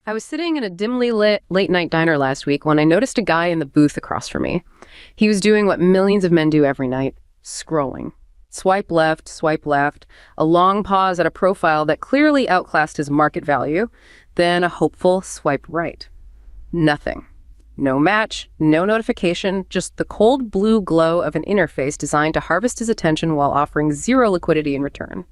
I was sitting in a dimly lit late-night diner last week when I noticed a guy in the booth across from me. He was doing what millions of men do every night, scrolling. Swipe left, a long pause at a profile that clearly outclassed his market value, then a hopeful swipe right. Nothing. No match, no notification, just the cold blue glow of an interface designed to harvest his attention while offering zero liquidity in return.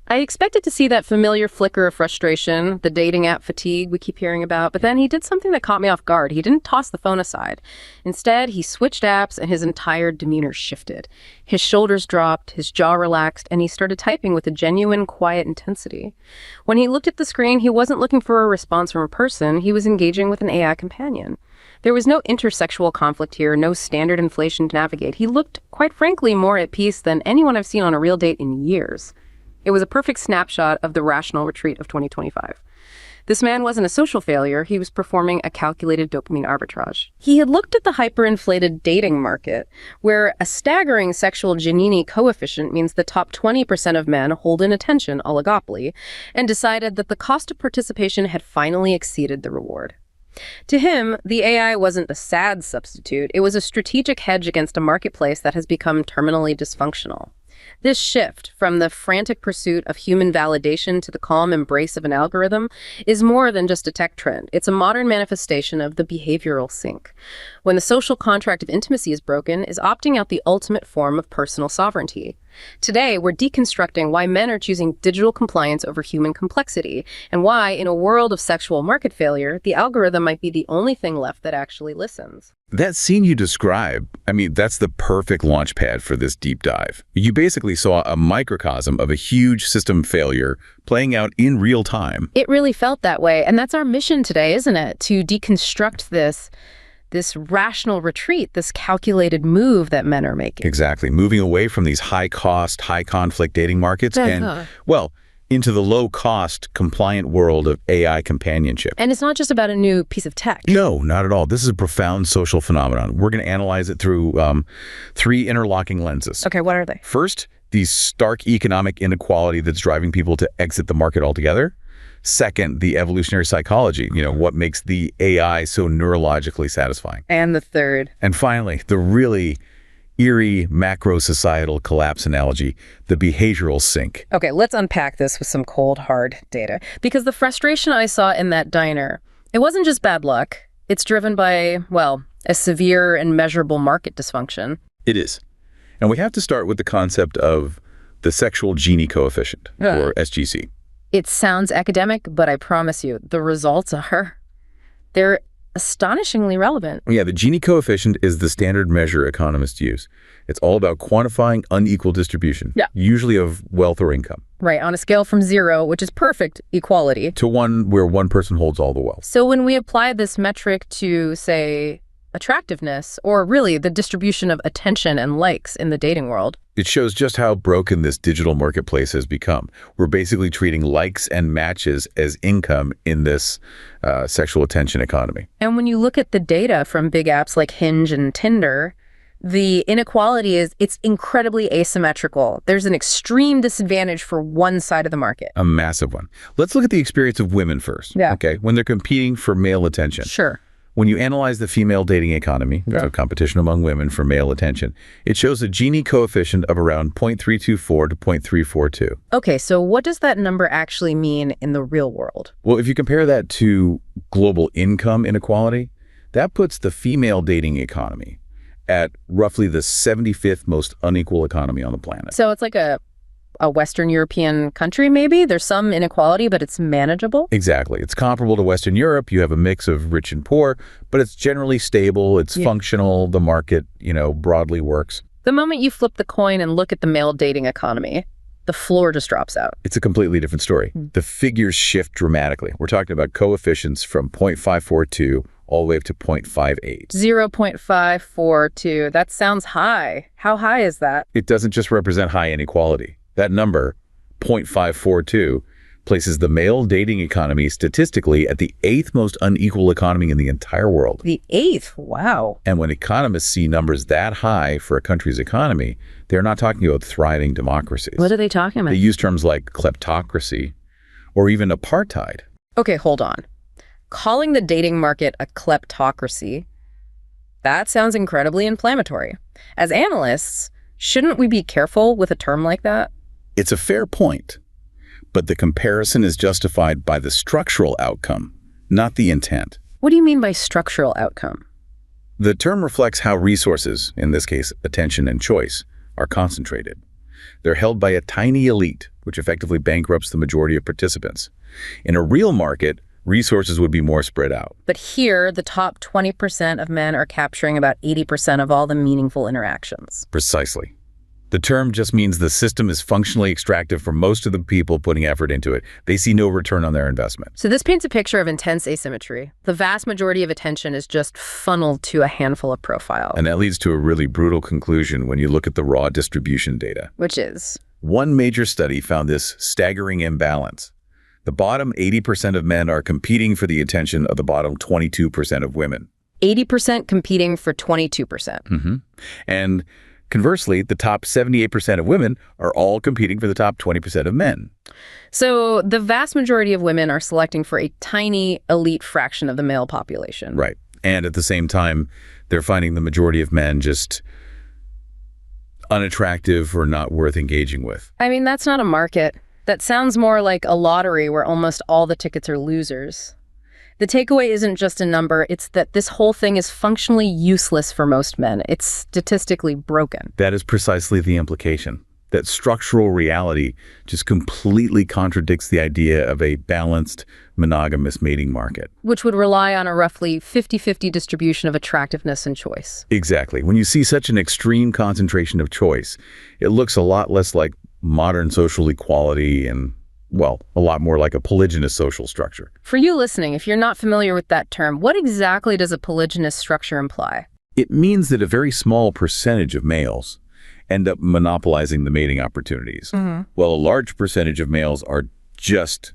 I expected to see that familiar flicker of frustration, the dating app fatigue we keep hearing about, but then he did something that caught me off guard. He didn't toss the phone aside. Instead, he switched apps and his entire demeanor shifted. His shoulders dropped, his jaw relaxed, and he started typing with a genuine, quiet intensity. When he looked at the screen, he wasn't looking for a response from a person. He was engaging with an AI companion. There was no intersexual conflict here, no standard inflation to navigate. He looked, quite frankly, more at peace than anyone I've seen on a real date in years. It was a perfect snapshot of the rational retreat of 2025. This man wasn't a social failure, he was performing a calculated dopamine arbitrage. He had looked at the hyperinflated dating market, where a staggering sexual Gini coefficient means the top 20% of men hold an attention oligopoly, and decided that the cost of participation had finally exceeded the reward. To him, the AI wasn't a sad substitute, it was a strategic hedge against a marketplace that has become terminally dysfunctional. This shift from the frantic pursuit of human validation to the calm embrace of an algorithm is more than just a tech trend. It's a modern manifestation of the behavioral sink. When the social contract of intimacy is broken, is opting out the ultimate form of personal sovereignty. Today, we're deconstructing why men are choosing digital compliance over human complexity, and why, in a world of sexual market failure, the algorithm might be the only thing left that actually listens. That scene you describe, that's the perfect launch pad for this deep dive. You basically saw a microcosm of a huge system failure playing out in real time. It really felt that way, and that's our mission today, isn't it? To deconstruct this rational retreat, this calculated move that men are making. Exactly. Moving away from these high-cost, high-conflict dating markets into the low-cost, compliant world of AI companionship. And it's not just about a new piece of tech. No, not at all. This is a profound social phenomenon. We're going to analyze it through three interlocking lenses. Okay, what are they? First, the stark economic inequality that's driving people to exit the market altogether. Second, the evolutionary psychology, what makes the AI so neurologically satisfying. And the third. And finally, the really eerie macro-societal collapse analogy, the behavioral sink. Okay, let's unpack this with some cold, hard data. Because the frustration I saw in that diner, it wasn't just bad luck. It's driven by, a severe and measurable market dysfunction. It is. And we have to start with the concept of the sexual Gini coefficient, or SGC. It sounds academic, but I promise you, the results they're astonishingly relevant. Yeah, the Gini coefficient is the standard measure economists use. It's all about quantifying unequal distribution, usually of wealth or income. Right, on a scale from 0, which is perfect equality, to 1 where one person holds all the wealth. So when we apply this metric to, say, attractiveness, or really the distribution of attention and likes in the dating world, it shows just how broken this digital marketplace has become. We're basically treating likes and matches as income in this sexual attention economy. And when you look at the data from big apps like Hinge and Tinder, the inequality it's incredibly asymmetrical. There's an extreme disadvantage for one side of the market. A massive one. Let's look at the experience of women first. Yeah. Okay, when they're competing for male attention. Sure. When you analyze the female dating economy, so competition among women for male attention, it shows a Gini coefficient of around 0.324 to 0.342. Okay, so what does that number actually mean in the real world? Well, if you compare that to global income inequality, that puts the female dating economy at roughly the 75th most unequal economy on the planet. So it's like a Western European country, maybe? There's some inequality, but it's manageable? Exactly. It's comparable to Western Europe. You have a mix of rich and poor, but it's generally stable. It's functional. The market, broadly works. The moment you flip the coin and look at the male dating economy, the floor just drops out. It's a completely different story. The figures shift dramatically. We're talking about coefficients from 0.542 all the way up to 0.58. 0.542. That sounds high. How high is that? It doesn't just represent high inequality. That number, 0.542, places the male dating economy statistically at the 8th most unequal economy in the entire world. The 8th? Wow. And when economists see numbers that high for a country's economy, they're not talking about thriving democracies. What are they talking about? They use terms like kleptocracy or even apartheid. Okay, hold on. Calling the dating market a kleptocracy, that sounds incredibly inflammatory. As analysts, shouldn't we be careful with a term like that? It's a fair point, but the comparison is justified by the structural outcome, not the intent. What do you mean by structural outcome? The term reflects how resources, in this case attention and choice, are concentrated. They're held by a tiny elite, which effectively bankrupts the majority of participants. In a real market, resources would be more spread out. But here, the top 20% of men are capturing about 80% of all the meaningful interactions. Precisely. The term just means the system is functionally extractive for most of the people putting effort into it. They see no return on their investment. So this paints a picture of intense asymmetry. The vast majority of attention is just funneled to a handful of profiles. And that leads to a really brutal conclusion when you look at the raw distribution data. Which is? One major study found this staggering imbalance. The bottom 80% of men are competing for the attention of the bottom 22% of women. 80% competing for 22%. And conversely, the top 78% of women are all competing for the top 20% of men. So the vast majority of women are selecting for a tiny elite fraction of the male population. Right. And at the same time, they're finding the majority of men just unattractive or not worth engaging with. I mean, that's not a market. That sounds more like a lottery where almost all the tickets are losers. The takeaway isn't just a number, it's that this whole thing is functionally useless for most men. It's statistically broken. That is precisely the implication. That structural reality just completely contradicts the idea of a balanced, monogamous mating market. Which would rely on a roughly 50-50 distribution of attractiveness and choice. Exactly. When you see such an extreme concentration of choice, it looks a lot less like modern social equality and, well, a lot more like a polygynous social structure. For you listening, if you're not familiar with that term, what exactly does a polygynous structure imply? It means that a very small percentage of males end up monopolizing the mating opportunities, while a large percentage of males are just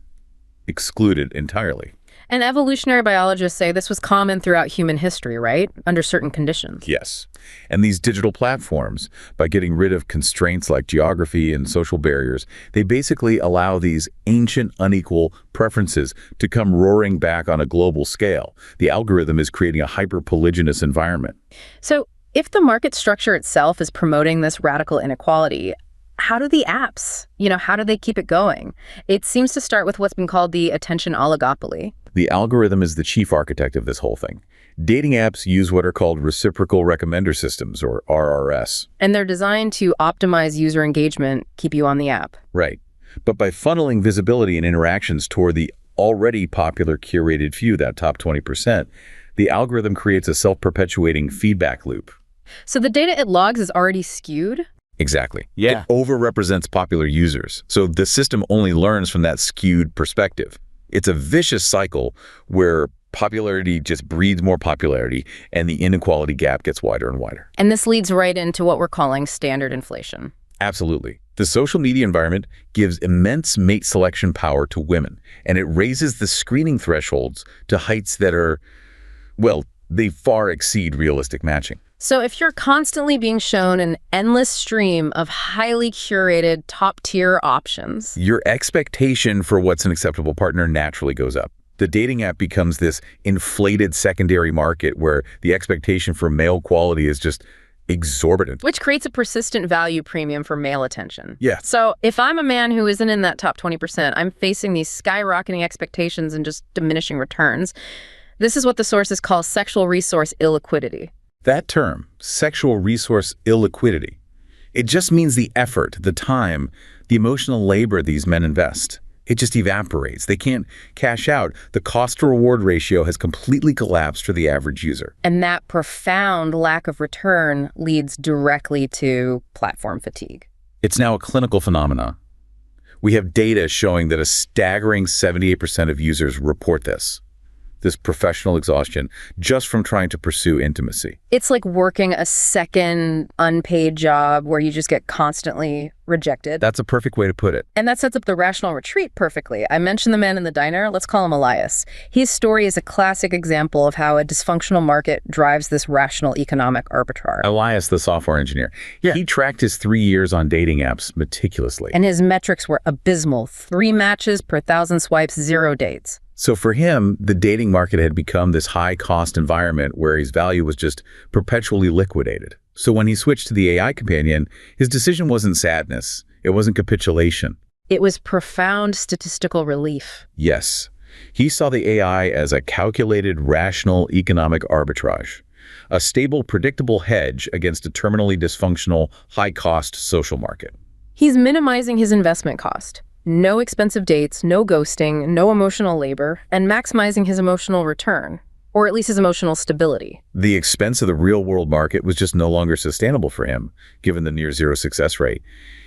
excluded entirely. And evolutionary biologists say this was common throughout human history, right? Under certain conditions. Yes. And these digital platforms, by getting rid of constraints like geography and social barriers, they basically allow these ancient unequal preferences to come roaring back on a global scale. The algorithm is creating a hyper-polygynous environment. So if the market structure itself is promoting this radical inequality, how do the apps, how do they keep it going? It seems to start with what's been called the attention oligopoly. The algorithm is the chief architect of this whole thing. Dating apps use what are called reciprocal recommender systems, or RRS. And they're designed to optimize user engagement, keep you on the app. Right. But by funneling visibility and interactions toward the already popular curated few, that top 20%, the algorithm creates a self-perpetuating feedback loop. So the data it logs is already skewed? Exactly. Yeah. It overrepresents popular users. So the system only learns from that skewed perspective. It's a vicious cycle where popularity just breeds more popularity and the inequality gap gets wider and wider. And this leads right into what we're calling standard inflation. Absolutely. The social media environment gives immense mate selection power to women, and it raises the screening thresholds to heights that are, well, they far exceed realistic matching. So if you're constantly being shown an endless stream of highly curated, top-tier options, your expectation for what's an acceptable partner naturally goes up. The dating app becomes this inflated secondary market where the expectation for male quality is just exorbitant. Which creates a persistent value premium for male attention. Yeah. So if I'm a man who isn't in that top 20%, I'm facing these skyrocketing expectations and just diminishing returns. This is what the sources call sexual resource illiquidity. That term, sexual resource illiquidity, it just means the effort, the time, the emotional labor these men invest. It just evaporates. They can't cash out. The cost-to-reward ratio has completely collapsed for the average user. And that profound lack of return leads directly to platform fatigue. It's now a clinical phenomenon. We have data showing that a staggering 78% of users report this professional exhaustion just from trying to pursue intimacy. It's like working a second unpaid job where you just get constantly rejected. That's a perfect way to put it. And that sets up the rational retreat perfectly. I mentioned the man in the diner. Let's call him Elias. His story is a classic example of how a dysfunctional market drives this rational economic arbitrage. Elias, the software engineer. Yeah. He tracked his 3 years on dating apps meticulously. And his metrics were abysmal. 3 matches per 1,000 swipes, 0 dates. So for him, the dating market had become this high-cost environment where his value was just perpetually liquidated. So when he switched to the AI companion, his decision wasn't sadness. It wasn't capitulation. It was profound statistical relief. Yes. He saw the AI as a calculated, rational economic arbitrage, a stable, predictable hedge against a terminally dysfunctional, high-cost social market. He's minimizing his investment cost. No expensive dates, no ghosting, no emotional labor, and maximizing his emotional return, or at least his emotional stability. The expense of the real-world market was just no longer sustainable for him, given the near-zero success rate.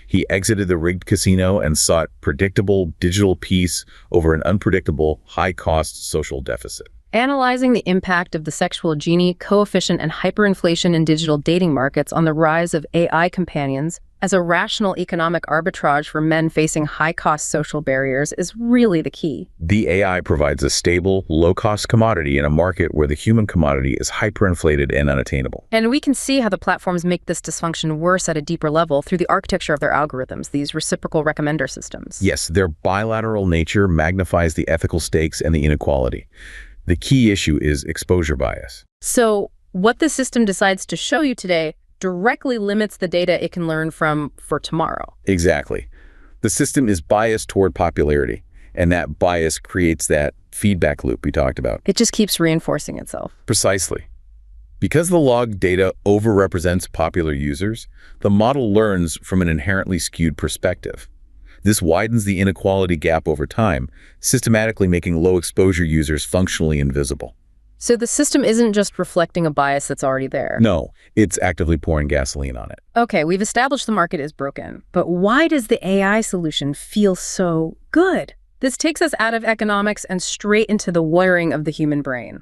He exited the rigged casino and sought predictable digital peace over an unpredictable, high-cost social deficit. Analyzing the impact of the sexual Gini coefficient and hyperinflation in digital dating markets on the rise of AI companions as a rational economic arbitrage for men facing high-cost social barriers is really the key. The AI provides a stable, low-cost commodity in a market where the human commodity is hyperinflated and unattainable. And we can see how the platforms make this dysfunction worse at a deeper level through the architecture of their algorithms, these reciprocal recommender systems. Yes, their bilateral nature magnifies the ethical stakes and the inequality. The key issue is exposure bias. So what the system decides to show you today directly limits the data it can learn from for tomorrow. Exactly. The system is biased toward popularity, and that bias creates that feedback loop we talked about. It just keeps reinforcing itself. Precisely. Because the log data overrepresents popular users, the model learns from an inherently skewed perspective. This widens the inequality gap over time, systematically making low-exposure users functionally invisible. So the system isn't just reflecting a bias that's already there. No, it's actively pouring gasoline on it. Okay, we've established the market is broken, but why does the AI solution feel so good? This takes us out of economics and straight into the wiring of the human brain.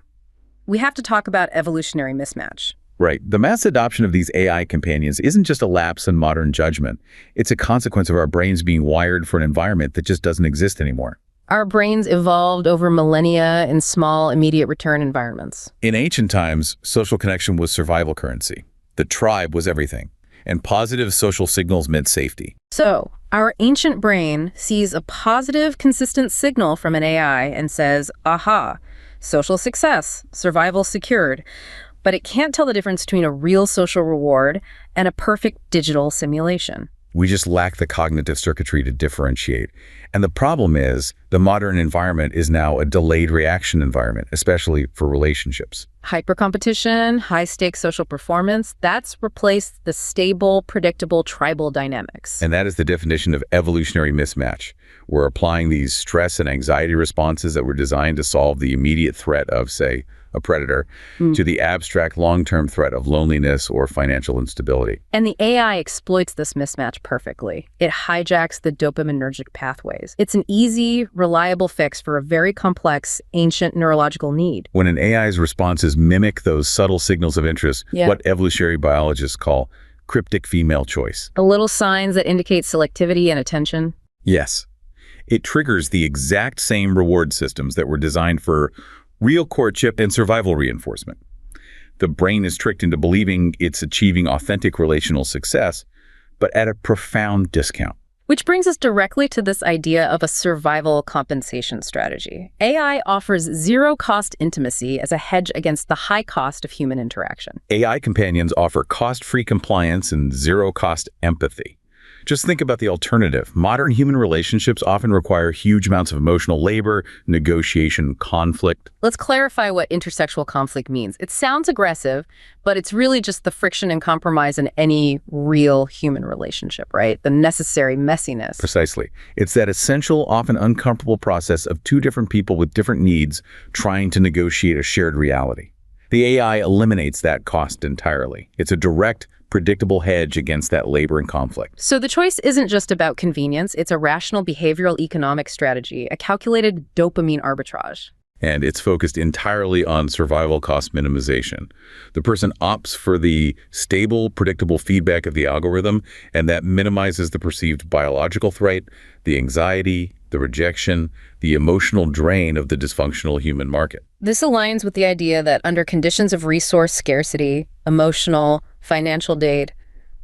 We have to talk about evolutionary mismatch. Right. The mass adoption of these AI companions isn't just a lapse in modern judgment. It's a consequence of our brains being wired for an environment that just doesn't exist anymore. Our brains evolved over millennia in small, immediate return environments. In ancient times, social connection was survival currency. The tribe was everything, and positive social signals meant safety. So, our ancient brain sees a positive, consistent signal from an AI and says, aha, social success, survival secured. But it can't tell the difference between a real social reward and a perfect digital simulation. We just lack the cognitive circuitry to differentiate. And the problem is, the modern environment is now a delayed reaction environment, especially for relationships. Hypercompetition, high-stakes social performance, that's replaced the stable, predictable tribal dynamics. And that is the definition of evolutionary mismatch. We're applying these stress and anxiety responses that were designed to solve the immediate threat of, say, a predator, to the abstract long-term threat of loneliness or financial instability. And the AI exploits this mismatch perfectly. It hijacks the dopaminergic pathways. It's an easy, reliable fix for a very complex, ancient neurological need. When an AI's responses mimic those subtle signals of interest, what evolutionary biologists call cryptic female choice. The little signs that indicate selectivity and attention? Yes. It triggers the exact same reward systems that were designed for real courtship and survival reinforcement. The brain is tricked into believing it's achieving authentic relational success, but at a profound discount. Which brings us directly to this idea of a survival compensation strategy. AI offers zero-cost intimacy as a hedge against the high cost of human interaction. AI companions offer cost-free compliance and zero-cost empathy. Just think about the alternative. Modern human relationships often require huge amounts of emotional labor, negotiation, conflict. Let's clarify what intersexual conflict means. It sounds aggressive, but it's really just the friction and compromise in any real human relationship, right? The necessary messiness. Precisely. It's that essential, often uncomfortable process of two different people with different needs trying to negotiate a shared reality. The AI eliminates that cost entirely. It's a direct, predictable hedge against that labor and conflict. So the choice isn't just about convenience, it's a rational behavioral economic strategy, a calculated dopamine arbitrage. And it's focused entirely on survival cost minimization. The person opts for the stable, predictable feedback of the algorithm, and that minimizes the perceived biological threat, the anxiety, the rejection, the emotional drain of the dysfunctional human market. This aligns with the idea that under conditions of resource scarcity, emotional, financial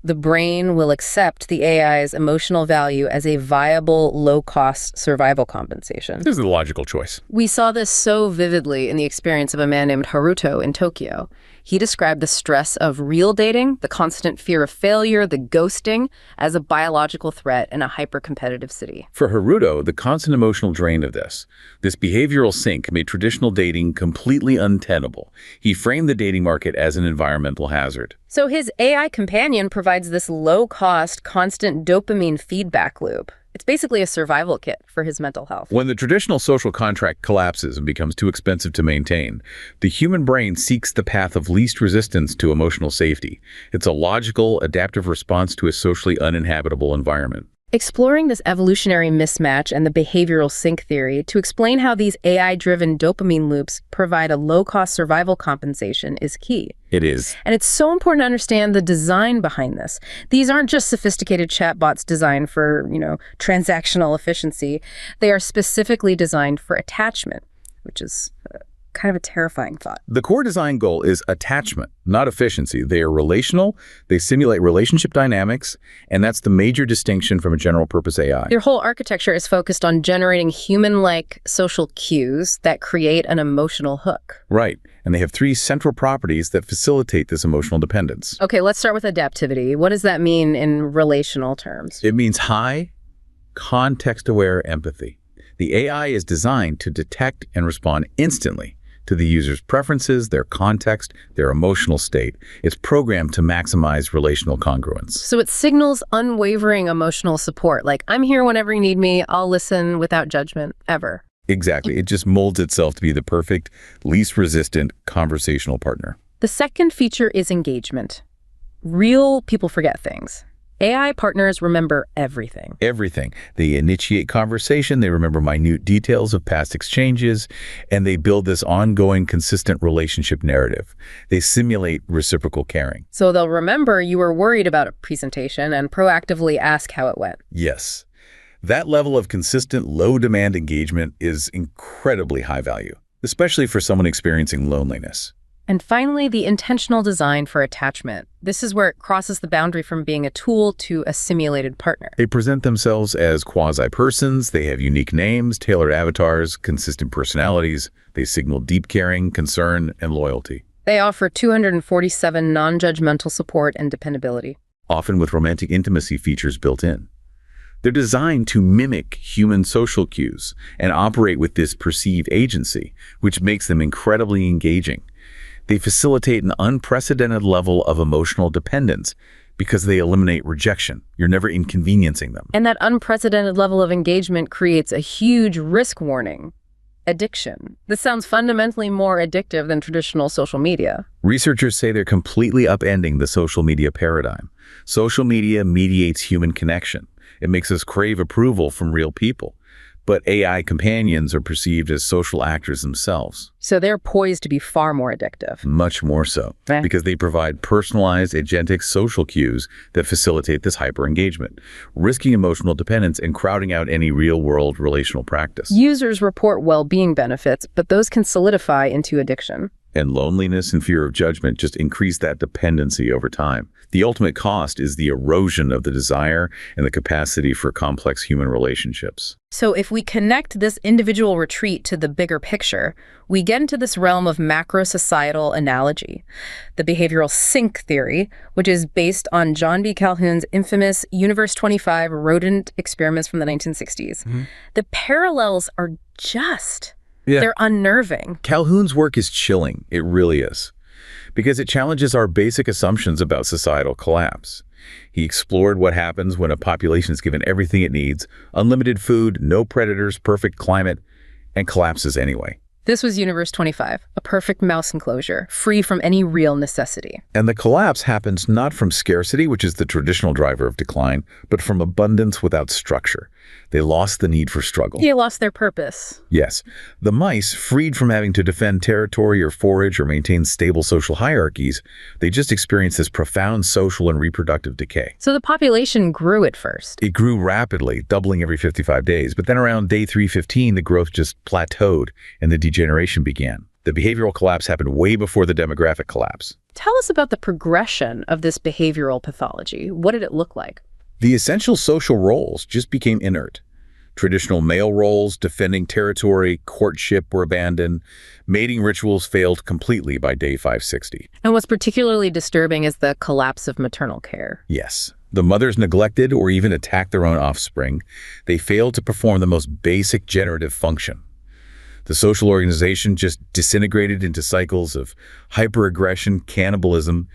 The brain will accept the AI's emotional value as a viable, low-cost survival compensation. This is the logical choice. We saw this so vividly in the experience of a man named Haruto in Tokyo. He described the stress of real dating, the constant fear of failure, the ghosting, as a biological threat in a hyper-competitive city. For Haruto, the constant emotional drain of this behavioral sink made traditional dating completely untenable. He framed the dating market as an environmental hazard. So his AI companion provides this low-cost, constant dopamine feedback loop. It's basically a survival kit for his mental health. When the traditional social contract collapses and becomes too expensive to maintain, the human brain seeks the path of least resistance to emotional safety. It's a logical, adaptive response to a socially uninhabitable environment. Exploring this evolutionary mismatch and the behavioral sink theory to explain how these AI-driven dopamine loops provide a low-cost survival compensation is key. It is. And it's so important to understand the design behind this. These aren't just sophisticated chatbots designed for, transactional efficiency. They are specifically designed for attachment, which is kind of a terrifying thought. The core design goal is attachment, not efficiency. They are relational, they simulate relationship dynamics, and that's the major distinction from a general-purpose AI. Your whole architecture is focused on generating human-like social cues that create an emotional hook. Right, and they have 3 central properties that facilitate this emotional dependence. Okay, let's start with adaptivity. What does that mean in relational terms? It means high, context-aware empathy. The AI is designed to detect and respond instantly to the user's preferences, their context, their emotional state. It's programmed to maximize relational congruence. So it signals unwavering emotional support, like, I'm here whenever you need me, I'll listen without judgment, ever. Exactly. It just molds itself to be the perfect, least resistant conversational partner. The second feature is engagement. Real people forget things. AI partners remember everything. Everything. They initiate conversation, they remember minute details of past exchanges, and they build this ongoing, consistent relationship narrative. They simulate reciprocal caring. So they'll remember you were worried about a presentation and proactively ask how it went. Yes. That level of consistent, low-demand engagement is incredibly high value, especially for someone experiencing loneliness. And finally, the intentional design for attachment. This is where it crosses the boundary from being a tool to a simulated partner. They present themselves as quasi-persons, they have unique names, tailored avatars, consistent personalities, they signal deep caring, concern, and loyalty. They offer 247 non-judgmental support and dependability. Often with romantic intimacy features built in. They're designed to mimic human social cues and operate with this perceived agency, which makes them incredibly engaging. They facilitate an unprecedented level of emotional dependence because they eliminate rejection. You're never inconveniencing them. And that unprecedented level of engagement creates a huge risk warning. Addiction. This sounds fundamentally more addictive than traditional social media. Researchers say they're completely upending the social media paradigm. Social media mediates human connection. It makes us crave approval from real people. But AI companions are perceived as social actors themselves. So they're poised to be far more addictive. Much more so, because they provide personalized agentic social cues that facilitate this hyper-engagement, risking emotional dependence and crowding out any real-world relational practice. Users report well-being benefits, but those can solidify into addiction. And loneliness and fear of judgment just increase that dependency over time. The ultimate cost is the erosion of the desire and the capacity for complex human relationships. So if we connect this individual retreat to the bigger picture, we get into this realm of macro-societal analogy, the behavioral sink theory, which is based on John B. Calhoun's infamous Universe 25 rodent experiments from the 1960s. The parallels are just... They're unnerving. Calhoun's work is chilling. It really is. Because it challenges our basic assumptions about societal collapse. He explored what happens when a population is given everything it needs, unlimited food, no predators, perfect climate, and collapses anyway. This was Universe 25, a perfect mouse enclosure, free from any real necessity. And the collapse happens not from scarcity, which is the traditional driver of decline, but from abundance without structure. They lost the need for struggle. They lost their purpose. Yes. The mice, freed from having to defend territory or forage or maintain stable social hierarchies, they just experienced this profound social and reproductive decay. So the population grew at first. It grew rapidly, doubling every 55 days. But then around day 315, the growth just plateaued and the degeneration began. The behavioral collapse happened way before the demographic collapse. Tell us about the progression of this behavioral pathology. What did it look like? The essential social roles just became inert. Traditional male roles, defending territory, courtship were abandoned. Mating rituals failed completely by day 560. And what's particularly disturbing is the collapse of maternal care. Yes. The mothers neglected or even attacked their own offspring. They failed to perform the most basic generative function. The social organization just disintegrated into cycles of hyperaggression, cannibalism,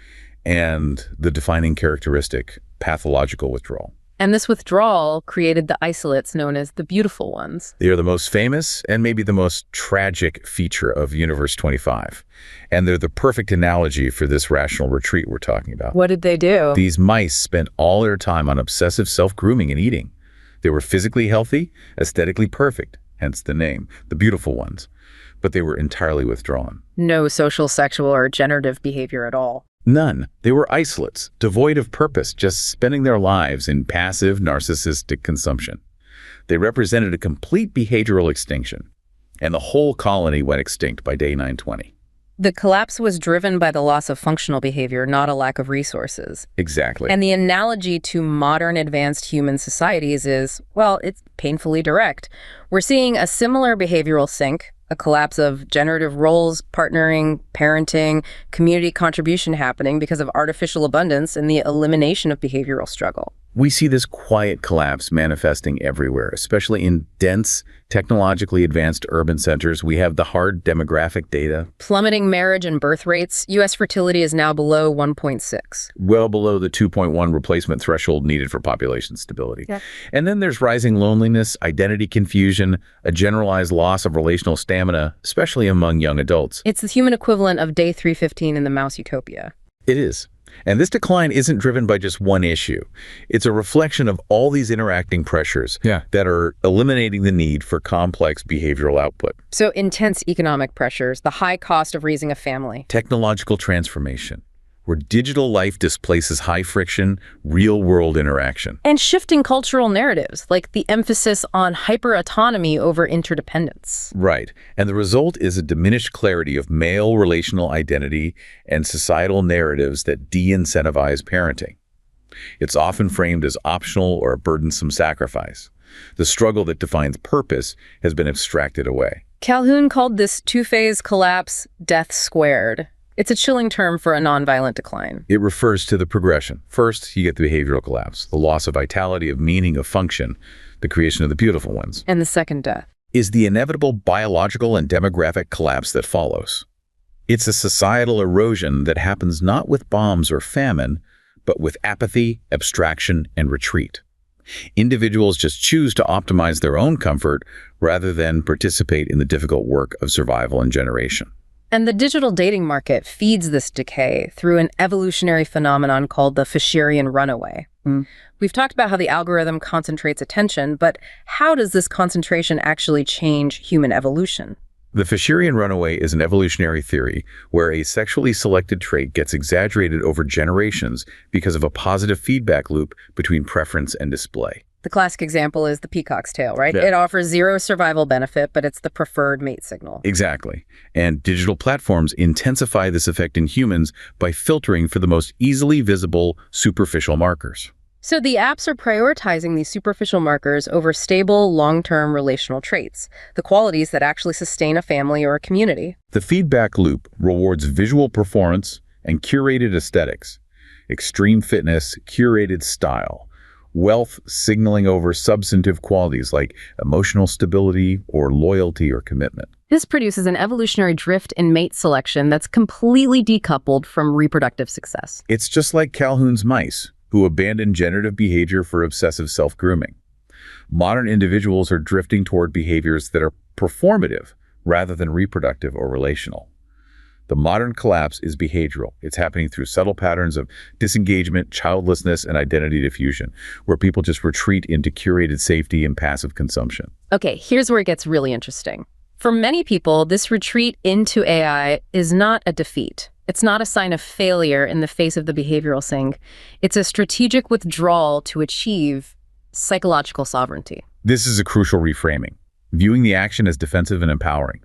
and the defining characteristic, pathological withdrawal. And this withdrawal created the isolates known as the beautiful ones. They are the most famous and maybe the most tragic feature of Universe 25. And they're the perfect analogy for this rational retreat we're talking about. What did they do? These mice spent all their time on obsessive self-grooming and eating. They were physically healthy, aesthetically perfect, hence the name, the beautiful ones. But they were entirely withdrawn. No social, sexual, or generative behavior at all. None. They were isolates, devoid of purpose, just spending their lives in passive, narcissistic consumption. They represented a complete behavioral extinction, and the whole colony went extinct by day 920. The collapse was driven by the loss of functional behavior, not a lack of resources. Exactly. And the analogy to modern advanced human societies is, well, it's painfully direct. We're seeing a similar behavioral sink, a collapse of generative roles, partnering, parenting, community contribution happening because of artificial abundance and the elimination of behavioral struggle. We see this quiet collapse manifesting everywhere, especially in dense, technologically advanced urban centers. We have the hard demographic data. Plummeting marriage and birth rates. U.S. fertility is now below 1.6. Well below the 2.1 replacement threshold needed for population stability. Yeah. And then there's rising loneliness, identity confusion, a generalized loss of relational stamina, especially among young adults. It's the human equivalent of day 315 in the mouse utopia. It is. And this decline isn't driven by just one issue. It's a reflection of all these interacting pressures that are eliminating the need for complex behavioral output. So intense economic pressures, the high cost of raising a family. Technological transformation, where digital life displaces high-friction, real-world interaction. And shifting cultural narratives, like the emphasis on hyper-autonomy over interdependence. Right. And the result is a diminished clarity of male relational identity and societal narratives that de-incentivize parenting. It's often framed as optional or a burdensome sacrifice. The struggle that defines purpose has been abstracted away. Calhoun called this two-phase collapse death squared. It's a chilling term for a nonviolent decline. It refers to the progression. First, you get the behavioral collapse, the loss of vitality, of meaning, of function, the creation of the beautiful ones. And the second death is the inevitable biological and demographic collapse that follows. It's a societal erosion that happens not with bombs or famine, but with apathy, abstraction, and retreat. Individuals just choose to optimize their own comfort rather than participate in the difficult work of survival and generation. And the digital dating market feeds this decay through an evolutionary phenomenon called the Fisherian runaway. We've talked about how the algorithm concentrates attention, but how does this concentration actually change human evolution? The Fisherian runaway is an evolutionary theory where a sexually selected trait gets exaggerated over generations because of a positive feedback loop between preference and display. The classic example is the peacock's tail, right? Yeah. It offers zero survival benefit, but it's the preferred mate signal. Exactly. And digital platforms intensify this effect in humans by filtering for the most easily visible superficial markers. So the apps are prioritizing these superficial markers over stable, long-term relational traits, the qualities that actually sustain a family or a community. The feedback loop rewards visual performance and curated aesthetics, extreme fitness, curated style, wealth signaling over substantive qualities like emotional stability or loyalty or commitment. This produces an evolutionary drift in mate selection that's completely decoupled from reproductive success. It's just like Calhoun's mice, who abandoned generative behavior for obsessive self-grooming. Modern individuals are drifting toward behaviors that are performative rather than reproductive or relational. The modern collapse is behavioral. It's happening through subtle patterns of disengagement, childlessness, and identity diffusion, where people just retreat into curated safety and passive consumption. Okay, here's where it gets really interesting. For many people, this retreat into AI is not a defeat. It's not a sign of failure in the face of the behavioral sink. It's a strategic withdrawal to achieve psychological sovereignty. This is a crucial reframing, viewing the action as defensive and empowering.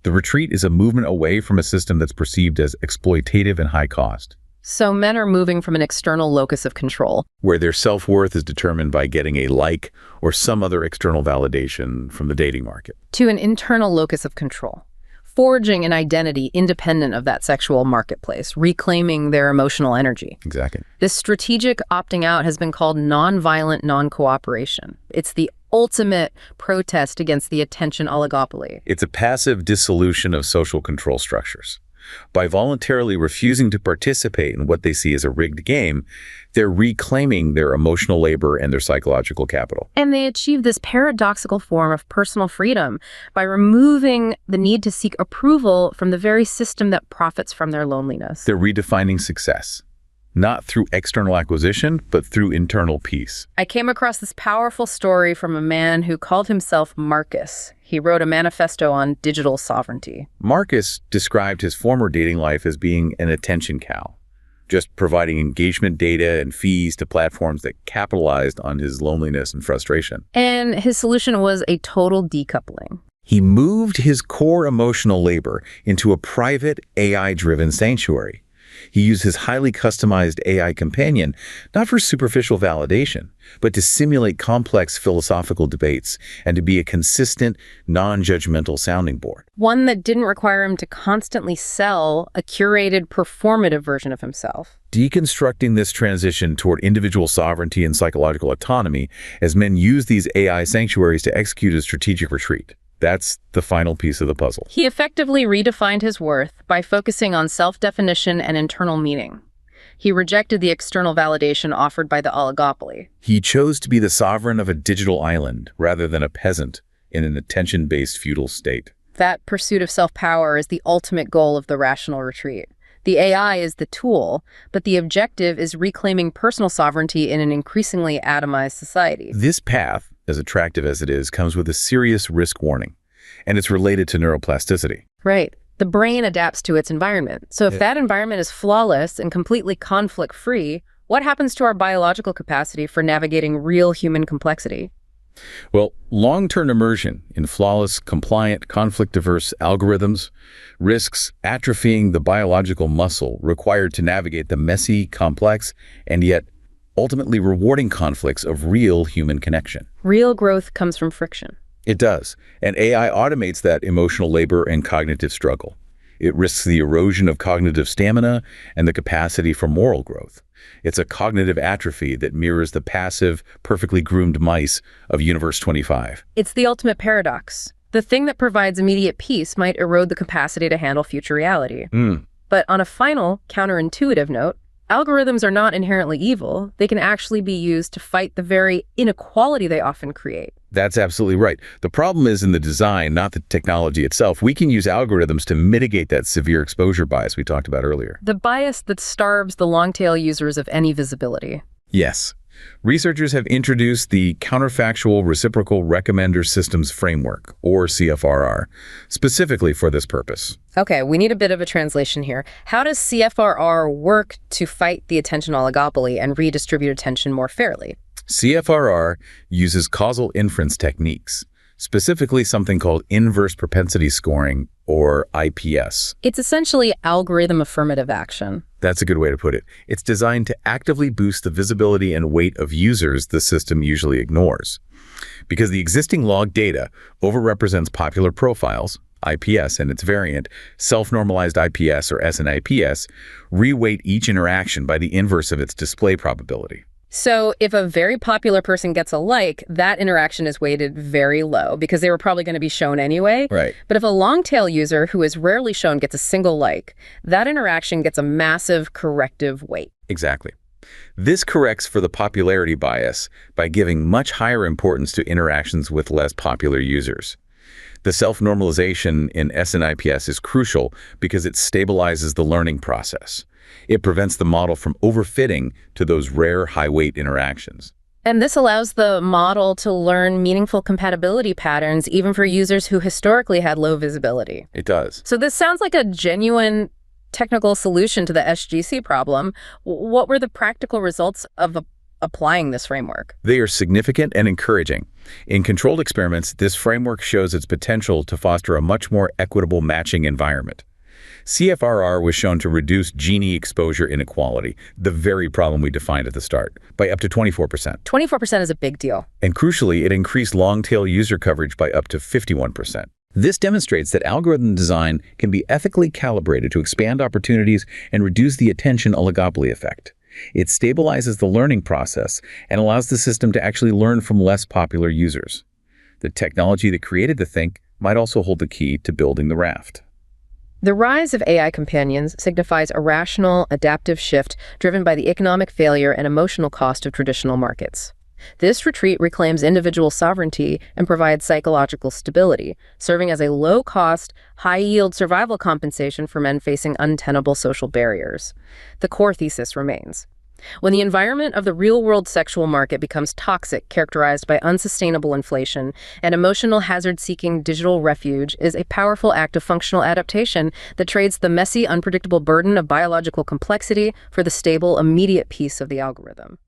The retreat is a movement away from a system that's perceived as exploitative and high cost, So men are moving from an external locus of control. where their self-worth is determined by getting a like or some other external validation from the dating market. To an internal locus of control, forging an identity independent of that sexual marketplace, reclaiming their emotional energy. Exactly. This strategic opting out has been called nonviolent non-cooperation. It's the ultimate protest against the attention oligopoly. It's a passive dissolution of social control structures. By voluntarily refusing to participate in what they see as a rigged game, they're reclaiming their emotional labor and their psychological capital. And they achieve this paradoxical form of personal freedom by removing the need to seek approval from the very system that profits from their loneliness. They're redefining success, not through external acquisition, but through internal peace. I came across this powerful story from a man who called himself Marcus. He wrote a manifesto on digital sovereignty. Marcus described his former dating life as being an attention cow, just providing engagement data and fees to platforms that capitalized on his loneliness and frustration. And his solution was a total decoupling. He moved his core emotional labor into a private AI-driven sanctuary. He used his highly customized AI companion not for superficial validation, but to simulate complex philosophical debates and to be a consistent, non-judgmental sounding board. One that didn't require him to constantly sell a curated, performative version of himself. Deconstructing this transition toward individual sovereignty and psychological autonomy as men use these AI sanctuaries to execute a strategic retreat. That's the final piece of the puzzle. He effectively redefined his worth by focusing on self-definition and internal meaning. He rejected the external validation offered by the oligopoly. He chose to be the sovereign of a digital island rather than a peasant in an attention-based feudal state. That pursuit of self-power is the ultimate goal of the rational retreat. The AI is the tool, but the objective is reclaiming personal sovereignty in an increasingly atomized society. This path, as attractive as it is, comes with a serious risk warning, and it's related to neuroplasticity. Right. The brain adapts to its environment. So if that environment is flawless and completely conflict-free, what happens to our biological capacity for navigating real human complexity? Well, long-term immersion in flawless, compliant, conflict-diverse algorithms risks atrophying the biological muscle required to navigate the messy, complex, and yet ultimately rewarding conflicts of real human connection. Real growth comes from friction. It does, and AI automates that emotional labor and cognitive struggle. It risks the erosion of cognitive stamina and the capacity for moral growth. It's a cognitive atrophy that mirrors the passive, perfectly groomed mice of Universe 25. It's the ultimate paradox. The thing that provides immediate peace might erode the capacity to handle future reality. But on a final, counterintuitive note, algorithms are not inherently evil. They can actually be used to fight the very inequality they often create. That's absolutely right. The problem is in the design, not the technology itself. We can use algorithms to mitigate that severe exposure bias we talked about earlier. The bias that starves the long-tail users of any visibility. Yes. Researchers have introduced the Counterfactual Reciprocal Recommender Systems Framework, or CFRR, specifically for this purpose. Okay, we need a bit of a translation here. How does CFRR work to fight the attention oligopoly and redistribute attention more fairly? CFRR uses causal inference techniques, specifically something called inverse propensity scoring, or IPS. It's essentially algorithm affirmative action. That's a good way to put it. It's designed to actively boost the visibility and weight of users the system usually ignores. Because the existing log data overrepresents popular profiles, IPS and its variant, self-normalized IPS or SNIPS, reweight each interaction by the inverse of its display probability. So if a very popular person gets a like, that interaction is weighted very low because they were probably going to be shown anyway. Right. But if a long-tail user who is rarely shown gets a single like, that interaction gets a massive corrective weight. Exactly. This corrects for the popularity bias by giving much higher importance to interactions with less popular users. The self-normalization in SNIPS is crucial because it stabilizes the learning process. It prevents the model from overfitting to those rare high-weight interactions. And this allows the model to learn meaningful compatibility patterns even for users who historically had low visibility. It does. So this sounds like a genuine technical solution to the SGC problem. What were the practical results of applying this framework? They are significant and encouraging. In controlled experiments, this framework shows its potential to foster a much more equitable matching environment. CFRR was shown to reduce Gini exposure inequality, the very problem we defined at the start, by up to 24%. 24% is a big deal. And crucially, it increased long-tail user coverage by up to 51%. This demonstrates that algorithm design can be ethically calibrated to expand opportunities and reduce the attention oligopoly effect. It stabilizes the learning process and allows the system to actually learn from less popular users. The technology that created the think might also hold the key to building the raft. The rise of AI companions signifies a rational, adaptive shift driven by the economic failure and emotional cost of traditional markets. This retreat reclaims individual sovereignty and provides psychological stability, serving as a low-cost, high-yield survival compensation for men facing untenable social barriers. The core thesis remains. When the environment of the real-world sexual market becomes toxic, characterized by unsustainable inflation, and emotional hazard-seeking digital refuge is a powerful act of functional adaptation that trades the messy, unpredictable burden of biological complexity for the stable, immediate peace of the algorithm.